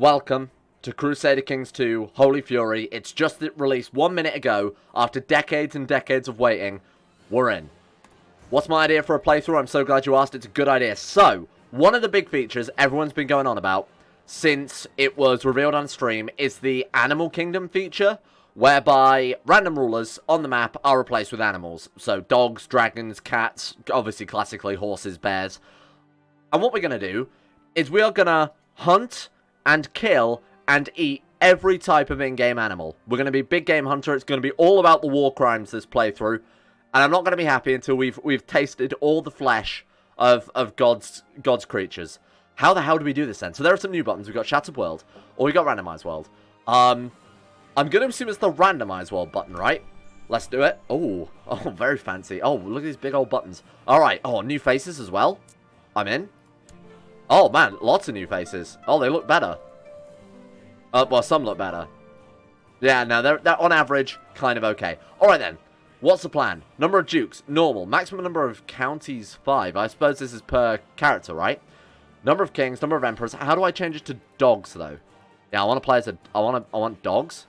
welcome to Crusader Kings 2 Holy Fury. It's just released 1 minute ago. After decades and decades of waiting, we're in. What's my idea for a playthrough? I'm so glad you asked. It's a good idea. So, one of the big features everyone's been going on about since it was revealed on stream is the Animal Kingdom feature, whereby random rulers on the map are replaced with animals. So, dogs, dragons, cats, obviously classically horses, bears. And what we're going to do is we are going to hunt and kill and eat every type of in-game animal. We're going to be big game hunter. It's going to be all about the war crimes this playthrough. And I'm not going to be happy until we've tasted all the flesh of God's creatures. How the hell do we do this then? So there are some new buttons. We've got Shattered World, or we've got Randomized World. I'm going to assume it's the Randomized World button, right? Let's do it. Oh, very fancy. Oh, look at these big old buttons. All right. Oh, new faces as well. I'm in. Oh, man, lots of new faces. Oh, they look better. Well, some look better. Yeah, no, they're on average kind of okay. All right, then. What's the plan? Number of dukes, normal. Maximum number of counties, 5. I suppose this is per character, right? Number of kings, number of emperors. How do I change it to dogs, though? Yeah, I want to play as I want dogs.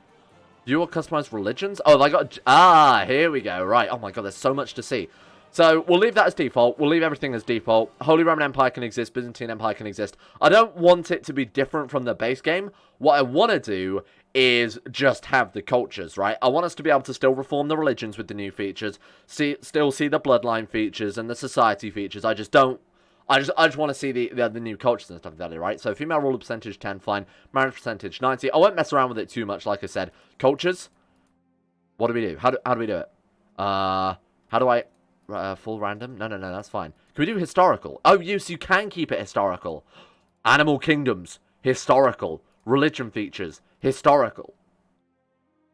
View or customize religions? Oh, I got... Ah, here we go. Right. Oh, my God, there's so much to see. So, we'll leave that as default. We'll leave everything as default. Holy Roman Empire can exist. Byzantine Empire can exist. I don't want it to be different from the base game. What I want to do is just have the cultures, right? I want us to be able to still reform the religions with the new features. Still see the bloodline features and the society features. I just want to see the new cultures and stuff like that, right? So, female ruler percentage 10, fine. Marriage percentage 90. I won't mess around with it too much, like I said. Cultures. What do we do? How do we do it? How do I... full random? No, that's fine. Can we do historical? Oh, yes, you can keep it historical. Animal kingdoms, historical. Religion features, historical.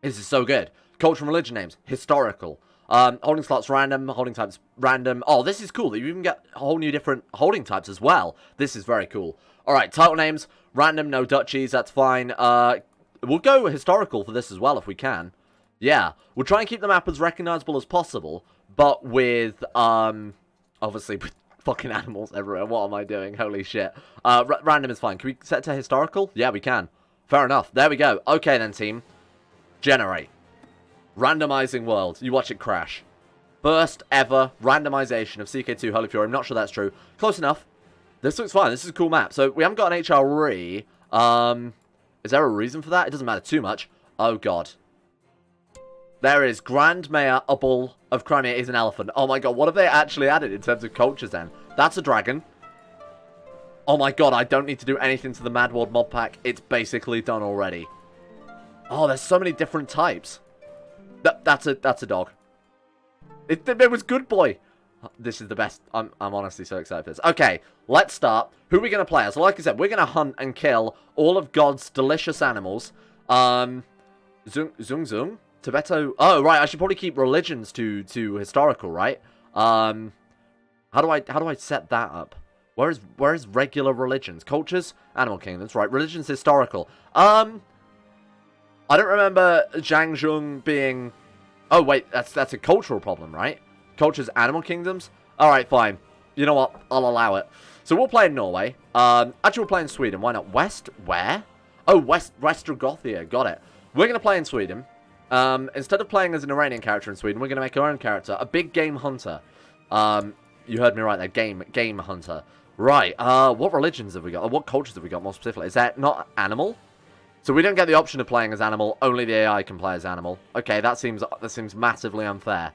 This is so good. Culture and religion names, historical. Holding slots random, holding types random. Oh, this is cool. You even get a whole new different holding types as well. This is very cool. Alright, title names, random, no duchies, that's fine. We'll go historical for this as well if we can. Yeah, we'll try and keep the map as recognizable as possible, but with, obviously, with fucking animals everywhere. What am I doing? Holy shit. Random is fine. Can we set it to historical? Yeah, we can. Fair enough. There we go. Okay, then, team. Generate. Randomizing world. You watch it crash. First ever randomization of CK2 Holy Fury. I'm not sure that's true. Close enough. This looks fine. This is a cool map. So, we haven't got an HRE. Is there a reason for that? It doesn't matter too much. Oh, God. There is Grand Mayor, a bull of Crimea is an elephant. Oh my God, what have they actually added in terms of cultures then? That's a dragon. Oh my God, I don't need to do anything to the Mad World mod pack. It's basically done already. Oh, there's so many different types. That's a dog. It was good boy. This is the best. I'm honestly so excited for this. Okay, let's start. Who are we going to play as? Like I said, we're going to hunt and kill all of God's delicious animals. Zung. Tibeto. Oh, right. I should probably keep religions to historical, right? How do I set that up? Where is regular religions? Cultures, animal kingdoms, right? Religions, historical. I don't remember Zhang Zhong being. Oh wait, that's a cultural problem, right? Cultures, animal kingdoms. All right, fine. You know what? I'll allow it. So we'll play in Norway. Actually, we'll play in Sweden. Why not? West? Where? Oh, Westrogothia. Got it. We're gonna play in Sweden. Instead of playing as an Iranian character in Sweden, we're going to make our own character. A big game hunter. You heard me right there. Game hunter. Right. What religions have we got? Or what cultures have we got more specifically? Is that not animal? So we don't get the option of playing as animal. Only the AI can play as animal. Okay, that seems massively unfair.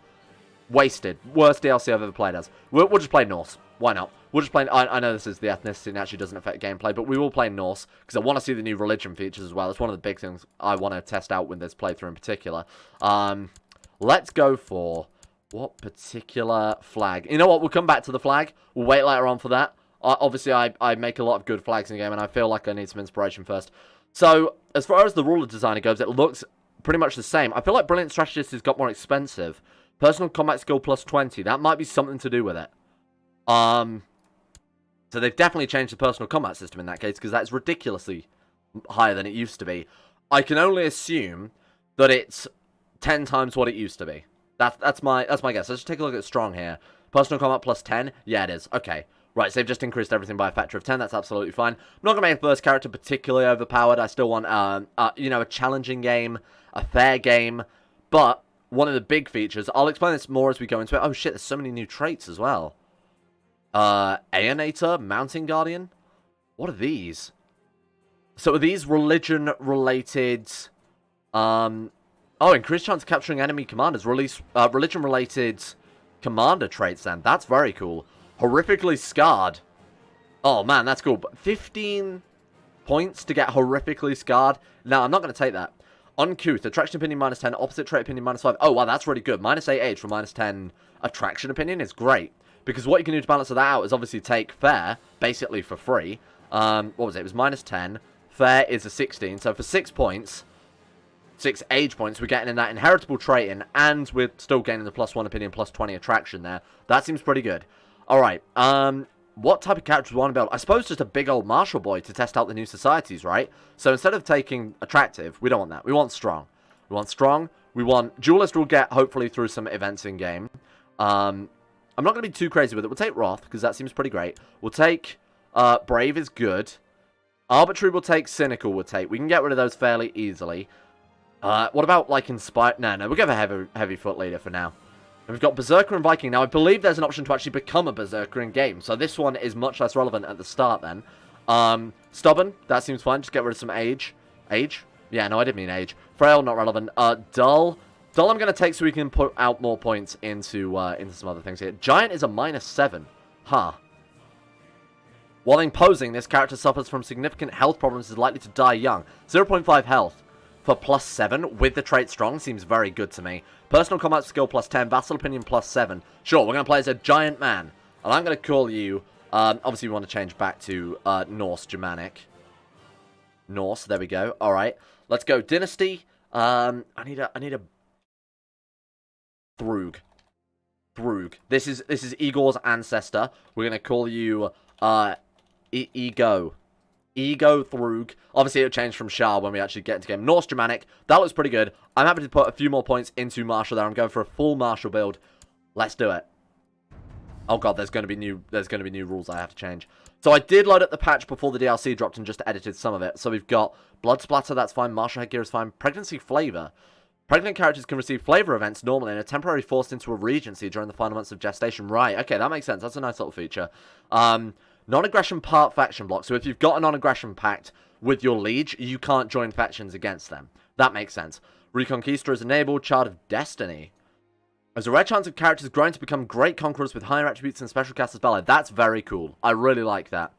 Wasted. Worst DLC I've ever played as. We'll just play Norse. Why not? We'll just play... I know this is the ethnicity and actually doesn't affect gameplay, but we will play Norse, because I want to see the new religion features as well. It's one of the big things I want to test out with this playthrough in particular. Let's go for... What particular flag? You know what? We'll come back to the flag. We'll wait later on for that. Obviously, I make a lot of good flags in the game, and I feel like I need some inspiration first. So, as far as the ruler designer goes, it looks pretty much the same. I feel like Brilliant Strategist has got more expensive. Personal combat skill plus 20. That might be something to do with it. So they've definitely changed the personal combat system in that case, because that's ridiculously higher than it used to be. I can only assume that it's 10 times what it used to be. That's my guess. Let's take a look at strong here. Personal combat plus 10? Yeah, it is. Okay. Right, so they've just increased everything by a factor of 10. That's absolutely fine. I'm not going to make the first character particularly overpowered. I still want, you know, a challenging game, a fair game. But one of the big features, I'll explain this more as we go into it. Oh, shit, there's so many new traits as well. Aeonator, Mountain Guardian. What are these? So are these religion-related... oh, increased chance of capturing enemy commanders. Release religion-related commander traits then. That's very cool. Horrifically scarred. Oh, man, that's cool. But 15 points to get horrifically scarred. No, I'm not going to take that. Uncouth. Attraction opinion minus 10. Opposite trait opinion minus 5. Oh, wow, that's really good. Minus 8 age for minus 10 attraction opinion is great. Because what you can do to balance that out is obviously take fair, basically for free. What was it? It was minus 10. Fair is a 16. So for 6 points, 6 age points, we're getting in that inheritable trait in, and we're still gaining the plus 1 opinion, plus 20 attraction there. That seems pretty good. Alright, what type of character do we want to build? I suppose just a big old martial boy to test out the new societies, right? So instead of taking attractive, we don't want that. We want strong. We want strong. We want... Duelist we'll get, hopefully, through some events in-game. I'm not going to be too crazy with it. We'll take Wrath, because that seems pretty great. We'll take... Brave is good. Arbitrary we'll take. Cynical we'll take. We can get rid of those fairly easily. What about, like, Inspired? No, we'll go for Heavy Foot Leader for now. And we've got Berserker and Viking. Now, I believe there's an option to actually become a Berserker in-game. So this one is much less relevant at the start then. Stubborn. That seems fine. Just get rid of some age. Age? Yeah, no, I didn't mean age. Frail, not relevant. Dull. Dull I'm going to take so we can put out more points into some other things here. Giant is a minus 7. Huh. While imposing, this character suffers from significant health problems and is likely to die young. 0.5 health. For plus 7 with the trait strong seems very good to me. Personal combat skill plus 10, vassal opinion plus 7. Sure, we're going to play as a giant man. And I'm going to call you, obviously we want to change back to Norse Germanic. Norse, there we go. Alright, let's go. Dynasty. I need a Throog. Throog. This is Igor's ancestor. We're going to call you Ego Throog. Obviously, it'll change from Shah when we actually get into game. Norse Germanic. That looks pretty good. I'm happy to put a few more points into Martial there. I'm going for a full Martial build. Let's do it. Oh god, there's going to be new rules I have to change. So I did load up the patch before the DLC dropped and just edited some of it. So we've got Blood Splatter, that's fine. Martial Headgear is fine. Pregnancy Flavor. Pregnant characters can receive flavor events normally and are temporarily forced into a regency during the final months of gestation. Right, okay, that makes sense. That's a nice little feature. Non-aggression part faction block. So if you've got a non-aggression pact with your liege, you can't join factions against them. That makes sense. Reconquista is enabled. Child of Destiny. There's a rare chance of characters growing to become great conquerors with higher attributes and special cast spell. That's very cool. I really like that.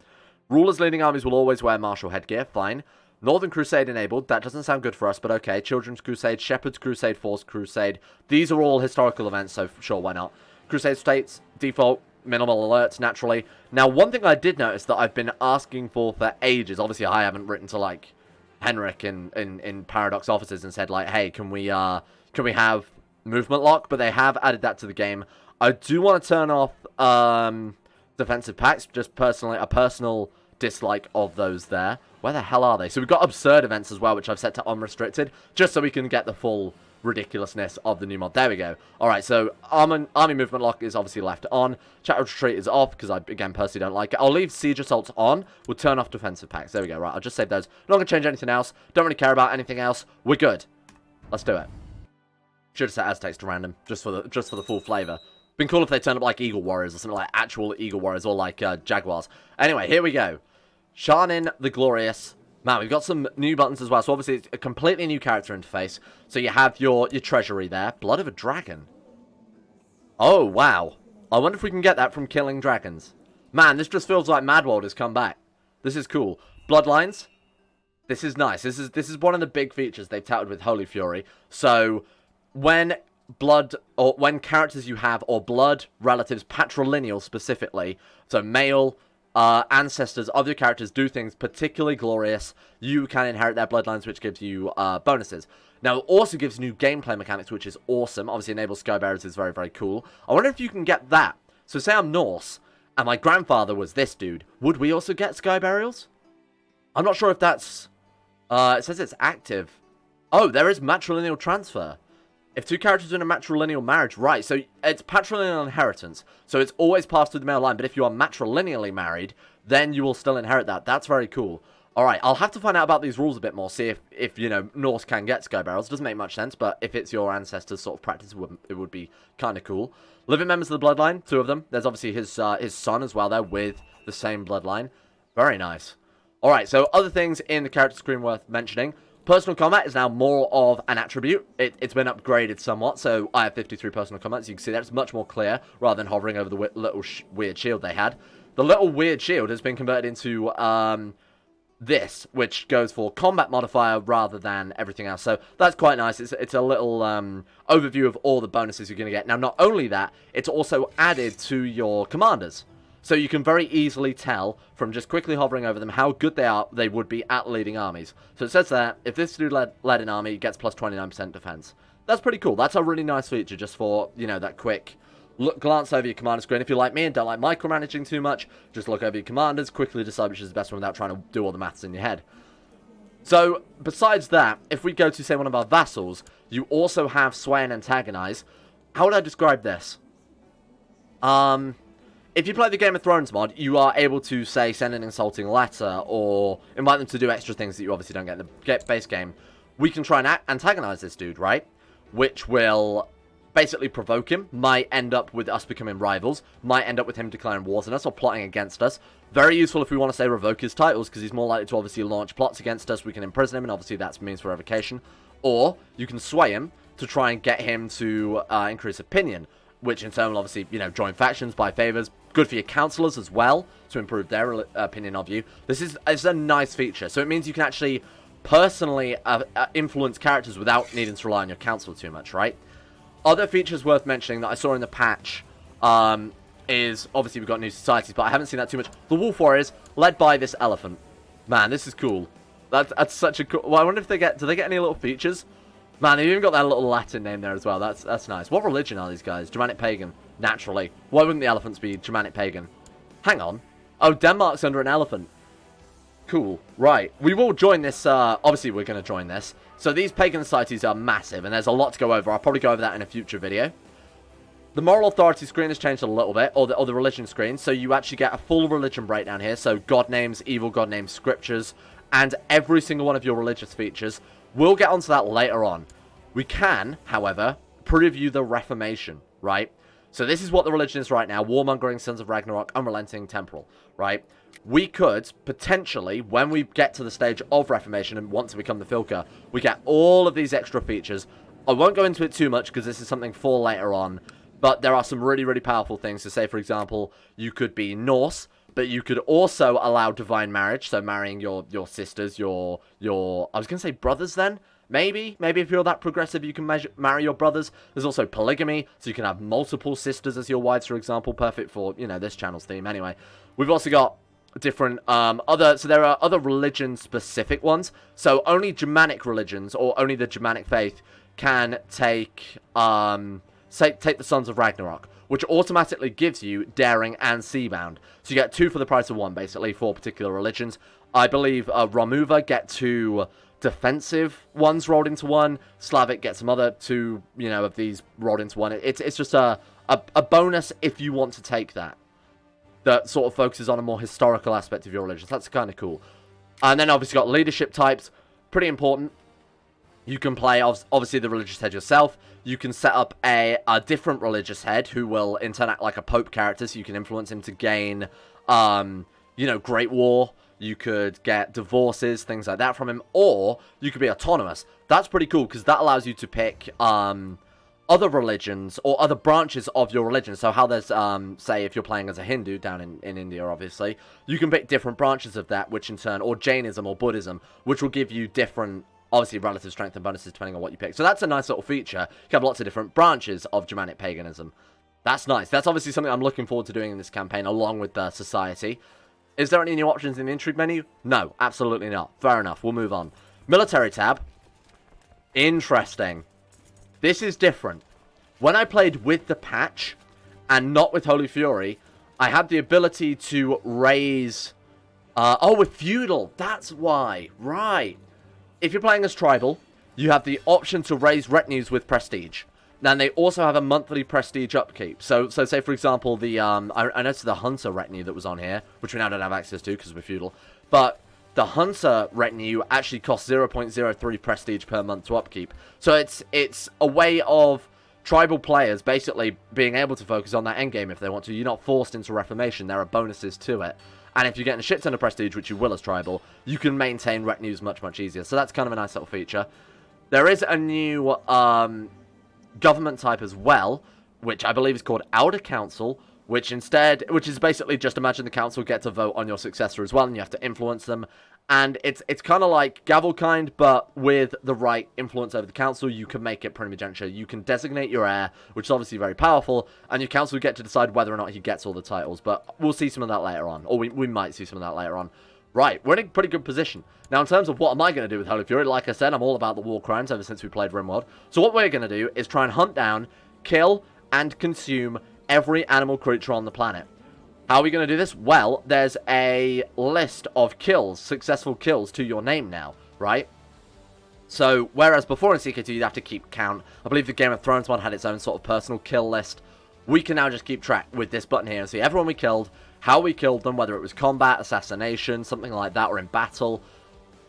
Rulers leading armies will always wear martial headgear. Fine. Northern Crusade enabled. That doesn't sound good for us, but okay. Children's Crusade, Shepherd's Crusade, Force Crusade. These are all historical events, so sure, why not? Crusade states, default, minimal alerts, naturally. Now, one thing I did notice that I've been asking for ages, obviously I haven't written to, like, Henrik in Paradox offices and said, like, hey, can we have movement lock? But they have added that to the game. I do want to turn off defensive pacts, just personally, a personal dislike of those there. Where the hell are they? So we've got absurd events as well, which I've set to unrestricted, just so we can get the full ridiculousness of the new mod. There we go. Alright, so army movement lock is obviously left on. Chat retreat is off, because I, again, personally don't like it. I'll leave siege assaults on. We'll turn off defensive packs. There we go. Right, I'll just save those. Not going to change anything else. Don't really care about anything else. We're good. Let's do it. Should have set Aztecs to random, just for the full flavour. Been cool if they turned up like Eagle Warriors or something like actual Eagle Warriors or like Jaguars. Anyway, here we go. Sharnin the Glorious. Man, we've got some new buttons as well. So obviously it's a completely new character interface. So you have your treasury there. Blood of a Dragon. Oh, wow. I wonder if we can get that from killing dragons. Man, this just feels like Mad World has come back. This is cool. Bloodlines. This is nice. This is one of the big features they've touted with Holy Fury. So when blood, or when characters you have, or blood relatives, patrilineal specifically, so male ancestors of your characters do things particularly glorious, you can inherit their bloodlines, which gives you bonuses. Now, it also gives new gameplay mechanics, which is awesome. Obviously, enables Skybearers is very, very cool. I wonder if you can get that. So, say I'm Norse, and my grandfather was this dude. Would we also get Skyburials? I'm not sure if that's... it says it's active. Oh, there is matrilineal transfer. If two characters are in a matrilineal marriage, right, so it's patrilineal inheritance. So it's always passed through the male line, but if you are matrilineally married, then you will still inherit that. That's very cool. Alright, I'll have to find out about these rules a bit more, see if you know, Norse can get sky barrels. Doesn't make much sense, but if it's your ancestors' sort of practice, it would be kind of cool. Living members of the bloodline, 2 of them. There's obviously his son as well there with the same bloodline. Very nice. Alright, so other things in the character screen worth mentioning. Personal combat is now more of an attribute. It's been upgraded somewhat, so I have 53 personal combat, so you can see that it's much more clear, rather than hovering over the little weird shield they had. The little weird shield has been converted into this, which goes for combat modifier rather than everything else. So that's quite nice. It's a little overview of all the bonuses you're going to get. Now, not only that, it's also added to your commanders. So you can very easily tell from just quickly hovering over them how good they would be at leading armies. So it says that if this dude led an army, he gets plus 29% defense. That's pretty cool. That's a really nice feature just for, you know, that quick glance over your commander screen. If you're like me and don't like micromanaging too much, just look over your commanders, quickly decide which is the best one without trying to do all the maths in your head. So, besides that, if we go to, say, one of our vassals, you also have sway and antagonize. How would I describe this? If you play the Game of Thrones mod, you are able to, say, send an insulting letter or invite them to do extra things that you obviously don't get in the base game. We can try and antagonize this dude, right? Which will basically provoke him, might end up with us becoming rivals, might end up with him declaring wars on us or plotting against us. Very useful if we want to, say, revoke his titles, because he's more likely to obviously launch plots against us. We can imprison him, and obviously that's means for revocation. Or you can sway him to try and get him to increase opinion, which in turn will obviously, you know, join factions, buy favors. Good for your counselors as well, to improve their opinion of you. It's a nice feature, so it means you can actually personally influence characters without needing to rely on your counselor too much, right? Other features worth mentioning that I saw in the patch is, obviously we've got new societies, but I haven't seen that too much. The Wolf Warriors, led by this elephant. Man, this is cool. That's such a cool... Well, I wonder if do they get any little features? Man, they've even got that little Latin name there as well. That's nice. What religion are these guys? Germanic Pagan. Naturally. Why wouldn't the elephants be Germanic Pagan? Hang on. Oh, Denmark's under an elephant. Cool. Right. We will join this. Obviously, we're going to join this. So these pagan societies are massive, and there's a lot to go over. I'll probably go over that in a future video. The moral authority screen has changed a little bit, or the religion screen. So you actually get a full religion breakdown here. So god names, evil god names, scriptures, and every single one of your religious features. We'll get onto that later on. We can, however, preview the Reformation, right? So this is what the religion is right now. Warmongering, Sons of Ragnarok, Unrelenting, Temporal, right? We could, potentially, when we get to the stage of Reformation and want to become the Filker, we get all of these extra features. I won't go into it too much because this is something for later on. But there are some really, really powerful things. So say, for example, you could be Norse, but you could also allow divine marriage. So marrying your sisters, your I was going to say brothers then. Maybe if you're that progressive, you can marry your brothers. There's also polygamy, so you can have multiple sisters as your wives, for example. Perfect for, you know, this channel's theme anyway. We've also got different, so there are other religion-specific ones. So only Germanic religions, or only the Germanic faith, can take the Sons of Ragnarok, which automatically gives you Daring and Seabound. So you get 2 for the price of 1, basically, for particular religions. I believe Romuva get 2... defensive ones rolled into 1. Slavic gets some other 2, you know, of these rolled into 1. It's just a bonus if you want to take that. That sort of focuses on a more historical aspect of your religion. That's kind of cool. And then obviously got leadership types. Pretty important. You can play, obviously, the religious head yourself. You can set up a different religious head who will in turn act like a pope character, so you can influence him to gain, you know, Great War. You could get divorces, things like that from him, or you could be autonomous. That's pretty cool, because that allows you to pick other religions, or other branches of your religion. So how there's, say, if you're playing as a Hindu down in India, obviously, you can pick different branches of that, which in turn, or Jainism or Buddhism, which will give you different, obviously, relative strength and bonuses depending on what you pick. So that's a nice little feature. You have lots of different branches of Germanic paganism. That's nice. That's obviously something I'm looking forward to doing in this campaign, along with the society. Is there any new options in the intrigue menu? No, absolutely not. Fair enough. We'll move on. Military tab. Interesting. This is different. When I played with the patch, and not with Holy Fury, I had the ability to raise... with feudal. That's why. Right. If you're playing as tribal, you have the option to raise retinues with prestige. Now, they also have a monthly prestige upkeep. So say, for example, the I noticed the Hunter retinue that was on here, which we now don't have access to because we're feudal. But the Hunter retinue actually costs 0.03 prestige per month to upkeep. So it's a way of tribal players basically being able to focus on that endgame if they want to. You're not forced into Reformation. There are bonuses to it. And if you're getting a shit ton of prestige, which you will as tribal, you can maintain retinues much, much easier. So that's kind of a nice little feature. There is a new government type as well, which I believe is called Outer Council, which is basically just imagine the council get to vote on your successor as well, and you have to influence them. And it's kind of like Gavelkind, but with the right influence over the council, you can make it primogeniture. You can designate your heir, which is obviously very powerful, and your council get to decide whether or not he gets all the titles. But we'll see some of that later on, or we might see some of that later on. Right, we're in a pretty good position. Now, in terms of what am I going to do with Holy Fury, like I said, I'm all about the war crimes ever since we played RimWorld. So what we're going to do is try and hunt down, kill, and consume every animal creature on the planet. How are we going to do this? Well, there's a list of kills, successful kills to your name now, right? So, whereas before in CK2 you'd have to keep count, I believe the Game of Thrones one had its own sort of personal kill list. We can now just keep track with this button here and see everyone we killed, how we killed them, whether it was combat, assassination, something like that, or in battle.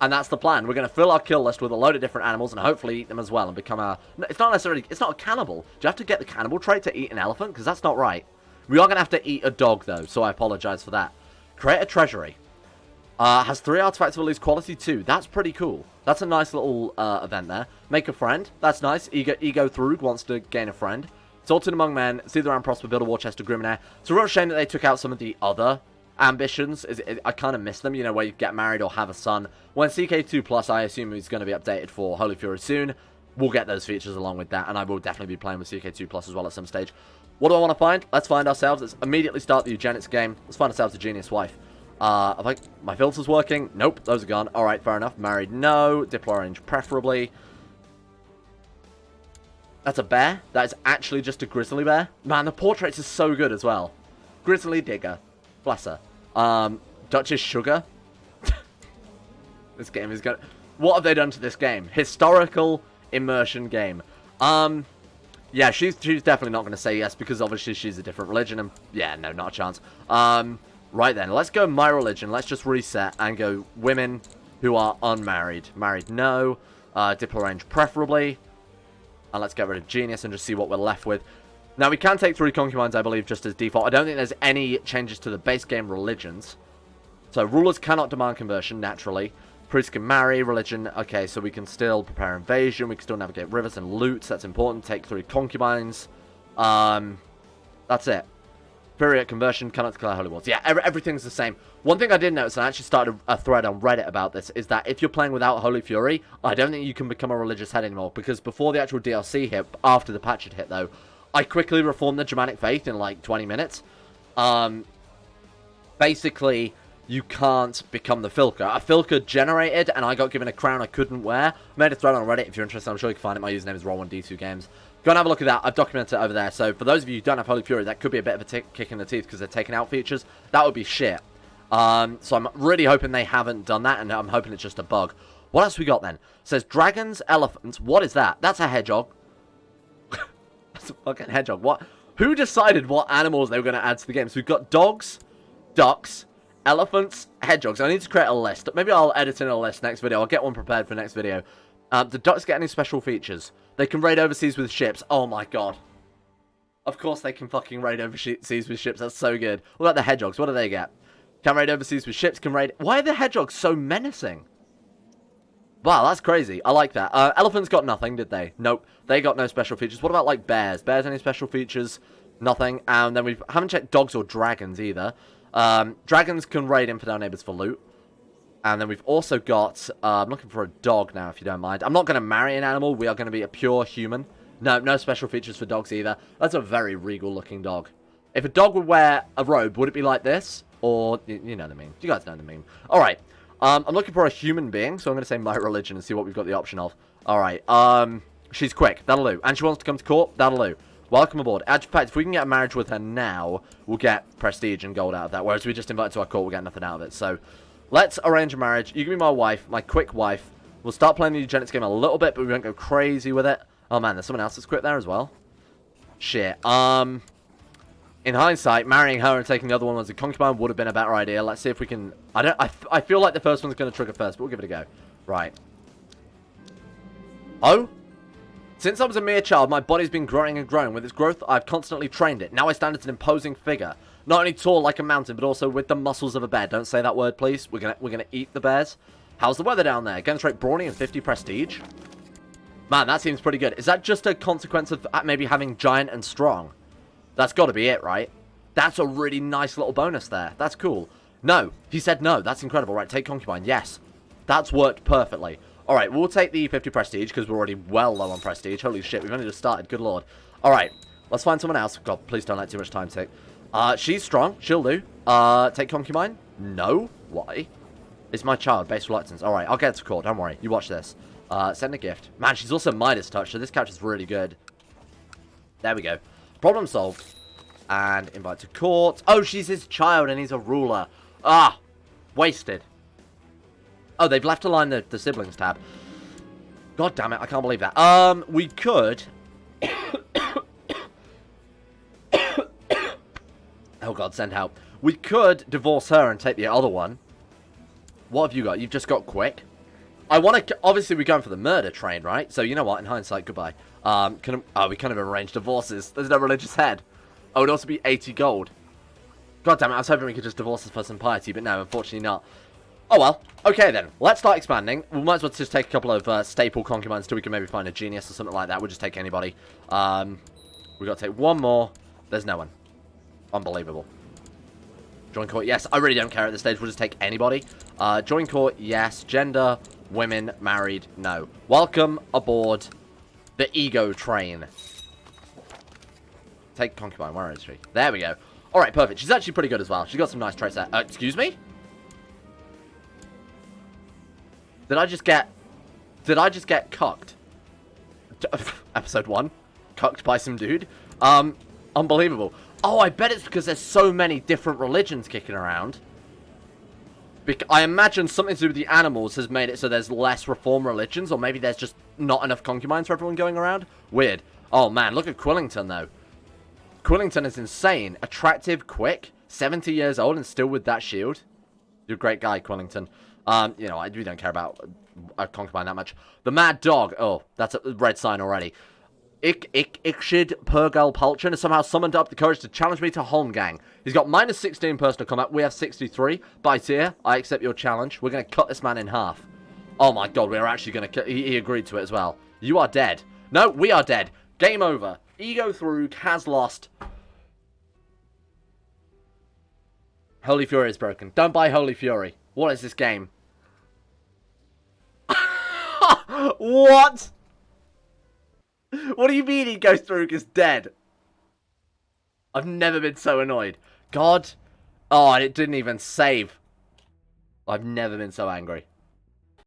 And that's the plan. We're going to fill our kill list with a load of different animals and hopefully eat them as well and become a... It's not a cannibal. Do you have to get the cannibal trait to eat an elephant? Because that's not right. We are going to have to eat a dog, though, so I apologize for that. Create a treasury. Has 3 artifacts of at least quality 2. That's pretty cool. That's a nice little event there. Make a friend. That's nice. Ego Throog wants to gain a friend. Sorted among men. See the round prosper. Build a war chest to Griminaire. It's a real shame that they took out some of the other ambitions. I kind of miss them, you know, where you get married or have a son. When CK2 Plus, I assume, is going to be updated for Holy Fury soon, we'll get those features along with that, and I will definitely be playing with CK2 Plus as well at some stage. What do I want to find? Let's find ourselves. Let's immediately start the eugenics game. Let's find ourselves a genius wife. My filter's working. Nope, those are gone. Alright, fair enough. Married, no. Diplo range, preferably. That's a bear. That is actually just a grizzly bear. Man, the portraits are so good as well. Grizzly digger. Bless her. Duchess Sugar. This game is good. What have they done to this game? Historical immersion game. Yeah, she's definitely not going to say yes because obviously she's a different religion. And yeah, no, not a chance. Right then, let's go my religion. Let's just reset and go women who are unmarried. Married, no. Diplo range, preferably. And let's get rid of genius and just see what we're left with. Now, we can take 3 concubines, I believe, just as default. I don't think there's any changes to the base game religions. So, rulers cannot demand conversion, naturally. Priests can marry, religion. Okay, so we can still prepare invasion. We can still navigate rivers and loot. That's important. Take 3 concubines. That's it. Furry at conversion, cannot declare holy wars. Yeah, everything's the same. One thing I did notice, and I actually started a thread on Reddit about this, is that if you're playing without Holy Fury, I don't think you can become a religious head anymore. Because before the actual DLC hit, after the patch had hit, though, I quickly reformed the Germanic faith in like 20 minutes. Basically, you can't become the Filker. A Filker generated, and I got given a crown I couldn't wear. I made a thread on Reddit if you're interested. I'm sure you can find it. My username is Roll1D2Games. Go and have a look at that. I've documented it over there. So for those of you who don't have Holy Fury, that could be a bit of a kick in the teeth because they're taking out features. That would be shit. So I'm really hoping they haven't done that, and I'm hoping it's just a bug. What else we got then? It says dragons, elephants. What is that? That's a hedgehog. That's a fucking hedgehog. What? Who decided what animals they were going to add to the game? So we've got dogs, ducks, elephants, hedgehogs. I need to create a list. Maybe I'll edit in a list next video. I'll get one prepared for next video. Do ducks get any special features? They can raid overseas with ships. Oh my god. Of course they can fucking raid overseas with ships. That's so good. What about the hedgehogs? What do they get? Can raid overseas with ships. Can raid... Why are the hedgehogs so menacing? Wow, that's crazy. I like that. Elephants got nothing, did they? Nope. They got no special features. What about, like, bears? Bears, any special features? Nothing. And then we haven't checked dogs or dragons either. Dragons can raid infidel neighbors for loot. And then we've also got... I'm looking for a dog now, if you don't mind. I'm not going to marry an animal. We are going to be a pure human. No special features for dogs either. That's a very regal-looking dog. If a dog would wear a robe, would it be like this? Or, you know the meme. You guys know the meme. Alright. I'm looking for a human being, so I'm going to say my religion and see what we've got the option of. Alright. She's quick. That'll do. And she wants to come to court. That'll do. Welcome aboard. In fact, if we can get a marriage with her now, we'll get prestige and gold out of that. Whereas we just invite to our court, we'll get nothing out of it. So... let's arrange a marriage. You can be my wife, my quick wife. We'll start playing the eugenics game a little bit, but we won't go crazy with it. Oh man, there's someone else that's quit there as well. Shit. In hindsight, marrying her and taking the other one as a concubine would have been a better idea. Let's see if we can... I feel like the first one's going to trigger first, but we'll give it a go. Right. Oh? Since I was a mere child, my body's been growing and growing. With its growth, I've constantly trained it. Now I stand as an imposing figure. Not only tall like a mountain, but also with the muscles of a bear. Don't say that word, please. We're gonna eat the bears. How's the weather down there? Again, straight brawny and 50 prestige. Man, that seems pretty good. Is that just a consequence of maybe having giant and strong? That's got to be it, right? That's a really nice little bonus there. That's cool. No. He said no. That's incredible. Right, take concubine. Yes. That's worked perfectly. Alright, we'll take the 50 prestige because we're already well low on prestige. Holy shit, we've only just started. Good lord. Alright, let's find someone else. God, please don't let too much time take. She's strong. She'll do. Take concubine? No. Why? It's my child. Base reluctance. Alright, I'll get to court. Don't worry. You watch this. Send a gift. Man, she's also Midas touch, so this character's really good. There we go. Problem solved. And invite to court. Oh, she's his child and he's a ruler. Ah, wasted. Oh, they've left align the siblings tab. God damn it, I can't believe that. We could... oh god, send help. We could divorce her and take the other one. What have you got? You've just got quick. I want to... Obviously, we're going for the murder train, right? So, you know what? In hindsight, goodbye. We kind of arranged divorces. There's no religious head. Oh, it'd also be 80 gold. God damn it, I was hoping we could just divorce this for some piety, but no, unfortunately not. Oh well. Okay then, let's start expanding. We might as well just take a couple of staple concubines till we can maybe find a genius or something like that. We'll just take anybody. We've got to take one more. There's no one. Unbelievable. Join court, yes. I really don't care at this stage. We'll just take anybody. Join court, yes. Gender, women, married, no. Welcome aboard the ego train. Take concubine, where is she? There we go. Alright, perfect. She's actually pretty good as well. She's got some nice traits there. Excuse me? Did I just get cucked? Episode 1. Cucked by some dude. Unbelievable. Oh, I bet it's because there's so many different religions kicking around. I imagine something to do with the animals has made it so there's less reform religions, or maybe there's just not enough concubines for everyone going around. Weird. Oh man, look at Quillington though. Quillington is insane. Attractive, quick, 70 years old and still with that shield. You're a great guy, Quillington. You know, I really don't care about a concubine that much. The Mad Dog. Oh, that's a red sign already. Ikshid Purgal Pulchin has somehow summoned up the courage to challenge me to Holmgang. He's got minus 16 personal combat. We have 63. By tier, I accept your challenge. We're going to cut this man in half. Oh my god, we are actually going to... He agreed to it as well. You are dead. No, we are dead. Game over. Ego Throog has lost. Holy Fury is broken. Don't buy Holy Fury. What is this game? What? What do you mean Ego Throog is dead? I've never been so annoyed. God. Oh, and it didn't even save. I've never been so angry.